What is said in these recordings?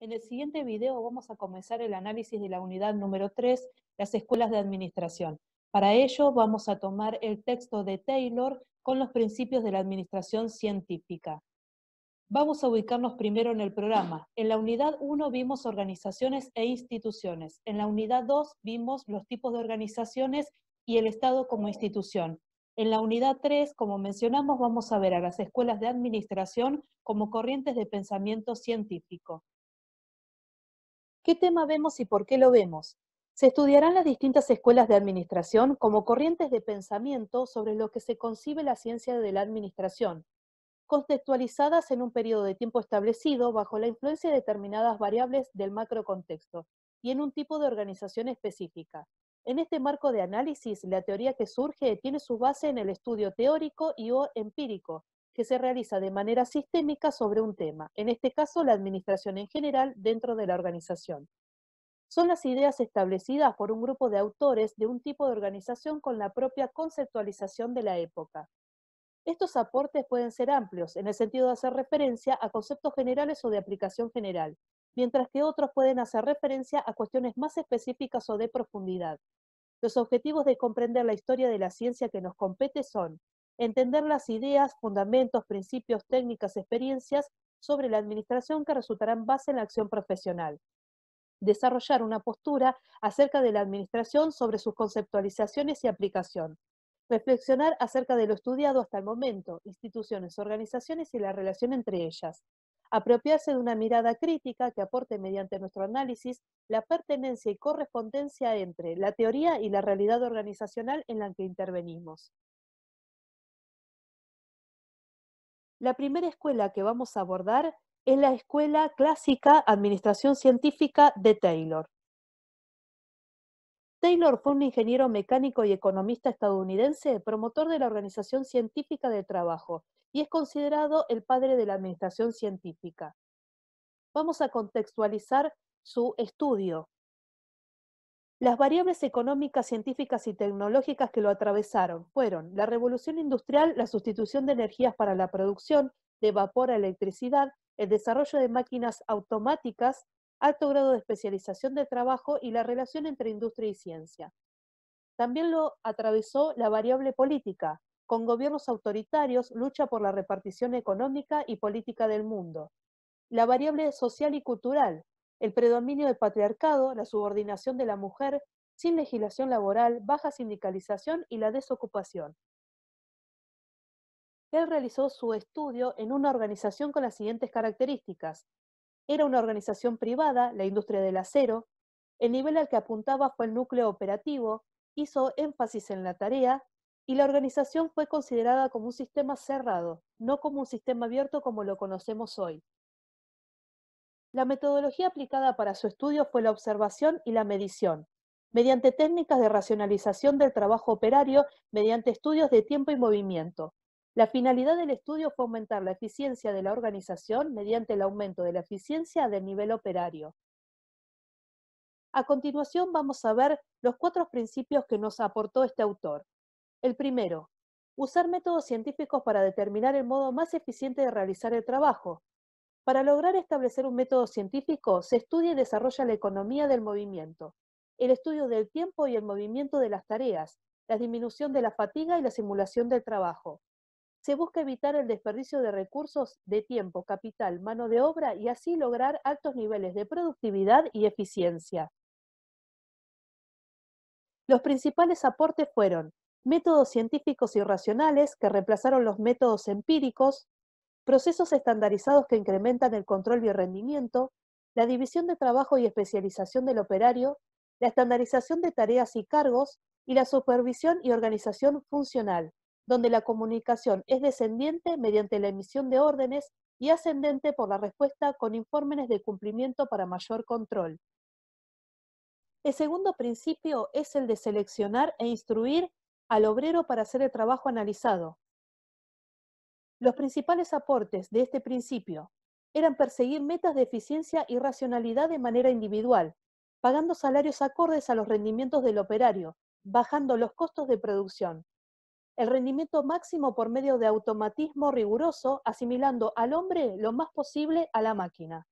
En el siguiente video vamos a comenzar el análisis de la unidad número 3, las escuelas de administración. Para ello vamos a tomar el texto de Taylor con los principios de la administración científica. Vamos a ubicarnos primero en el programa. En la unidad 1 vimos organizaciones e instituciones. En la unidad 2 vimos los tipos de organizaciones y el Estado como institución. En la unidad 3, como mencionamos, vamos a ver a las escuelas de administración como corrientes de pensamiento científico. ¿Qué tema vemos y por qué lo vemos? Se estudiarán las distintas escuelas de administración como corrientes de pensamiento sobre lo que se concibe la ciencia de la administración, contextualizadas en un periodo de tiempo establecido bajo la influencia de determinadas variables del macrocontexto y en un tipo de organización específica. En este marco de análisis, la teoría que surge tiene su base en el estudio teórico y o empírico, que se realiza de manera sistémica sobre un tema, en este caso la administración en general dentro de la organización. Son las ideas establecidas por un grupo de autores de un tipo de organización con la propia conceptualización de la época. Estos aportes pueden ser amplios, en el sentido de hacer referencia a conceptos generales o de aplicación general, mientras que otros pueden hacer referencia a cuestiones más específicas o de profundidad. Los objetivos de comprender la historia de la ciencia que nos compete son entender las ideas, fundamentos, principios, técnicas, experiencias sobre la administración que resultarán base en la acción profesional, desarrollar una postura acerca de la administración sobre sus conceptualizaciones y aplicación, reflexionar acerca de lo estudiado hasta el momento, instituciones, organizaciones y la relación entre ellas, apropiarse de una mirada crítica que aporte mediante nuestro análisis la pertenencia y correspondencia entre la teoría y la realidad organizacional en la que intervenimos. La primera escuela que vamos a abordar es la Escuela Clásica Administración Científica de Taylor. Taylor fue un ingeniero mecánico y economista estadounidense, promotor de la Organización Científica del Trabajo, y es considerado el padre de la administración científica. Vamos a contextualizar su estudio. Las variables económicas, científicas y tecnológicas que lo atravesaron fueron la revolución industrial, la sustitución de energías para la producción de vapor a electricidad, el desarrollo de máquinas automáticas, alto grado de especialización de trabajo y la relación entre industria y ciencia. También lo atravesó la variable política, con gobiernos autoritarios, lucha por la repartición económica y política del mundo. La variable social y cultural, el predominio del patriarcado, la subordinación de la mujer, sin legislación laboral, baja sindicalización y la desocupación. Él realizó su estudio en una organización con las siguientes características. Era una organización privada, la industria del acero. El nivel al que apuntaba fue el núcleo operativo, hizo énfasis en la tarea y la organización fue considerada como un sistema cerrado, no como un sistema abierto como lo conocemos hoy. La metodología aplicada para su estudio fue la observación y la medición, mediante técnicas de racionalización del trabajo operario, mediante estudios de tiempo y movimiento. La finalidad del estudio fue aumentar la eficiencia de la organización mediante el aumento de la eficiencia del nivel operario. A continuación vamos a ver los 4 principios que nos aportó este autor. El primero, usar métodos científicos para determinar el modo más eficiente de realizar el trabajo. Para lograr establecer un método científico, se estudia y desarrolla la economía del movimiento, el estudio del tiempo y el movimiento de las tareas, la disminución de la fatiga y la simulación del trabajo. Se busca evitar el desperdicio de recursos de tiempo, capital, mano de obra y así lograr altos niveles de productividad y eficiencia. Los principales aportes fueron métodos científicos y racionales que reemplazaron los métodos empíricos, procesos estandarizados que incrementan el control y el rendimiento, la división de trabajo y especialización del operario, la estandarización de tareas y cargos y la supervisión y organización funcional, donde la comunicación es descendiente mediante la emisión de órdenes y ascendente por la respuesta con informes de cumplimiento para mayor control. El segundo principio es el de seleccionar e instruir al obrero para hacer el trabajo analizado. Los principales aportes de este principio eran perseguir metas de eficiencia y racionalidad de manera individual, pagando salarios acordes a los rendimientos del operario, bajando los costos de producción. El rendimiento máximo por medio de automatismo riguroso, asimilando al hombre lo más posible a la máquina.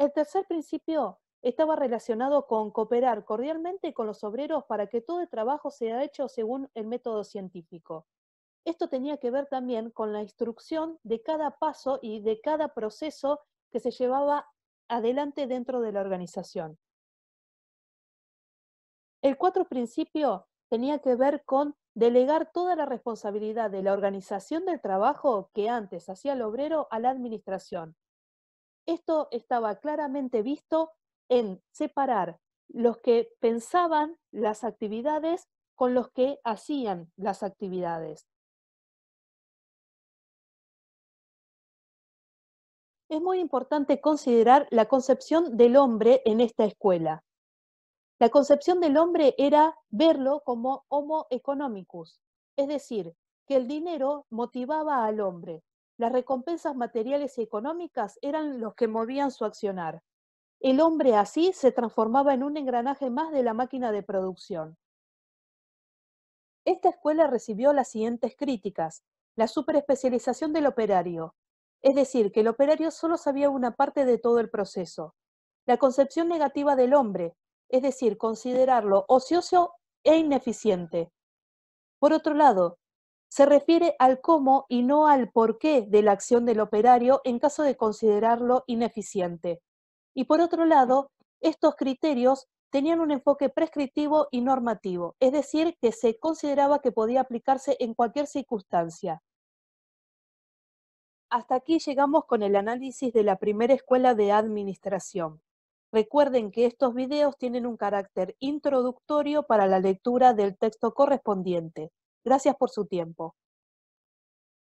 El tercer principio estaba relacionado con cooperar cordialmente con los obreros para que todo el trabajo sea hecho según el método científico. Esto tenía que ver también con la instrucción de cada paso y de cada proceso que se llevaba adelante dentro de la organización. El cuarto principio tenía que ver con delegar toda la responsabilidad de la organización del trabajo que antes hacía el obrero a la administración. Esto estaba claramente visto en separar los que pensaban las actividades con los que hacían las actividades. Es muy importante considerar la concepción del hombre en esta escuela. La concepción del hombre era verlo como homo economicus, es decir, que el dinero motivaba al hombre. Las recompensas materiales y económicas eran los que movían su accionar. El hombre así se transformaba en un engranaje más de la máquina de producción. Esta escuela recibió las siguientes críticas: la superespecialización del operario, es decir, que el operario solo sabía una parte de todo el proceso; la concepción negativa del hombre, es decir, considerarlo ocioso e ineficiente. Por otro lado, se refiere al cómo y no al porqué de la acción del operario en caso de considerarlo ineficiente. Y por otro lado, estos criterios tenían un enfoque prescriptivo y normativo, es decir, que se consideraba que podía aplicarse en cualquier circunstancia. Hasta aquí llegamos con el análisis de la primera escuela de administración. Recuerden que estos videos tienen un carácter introductorio para la lectura del texto correspondiente. Gracias por su tiempo.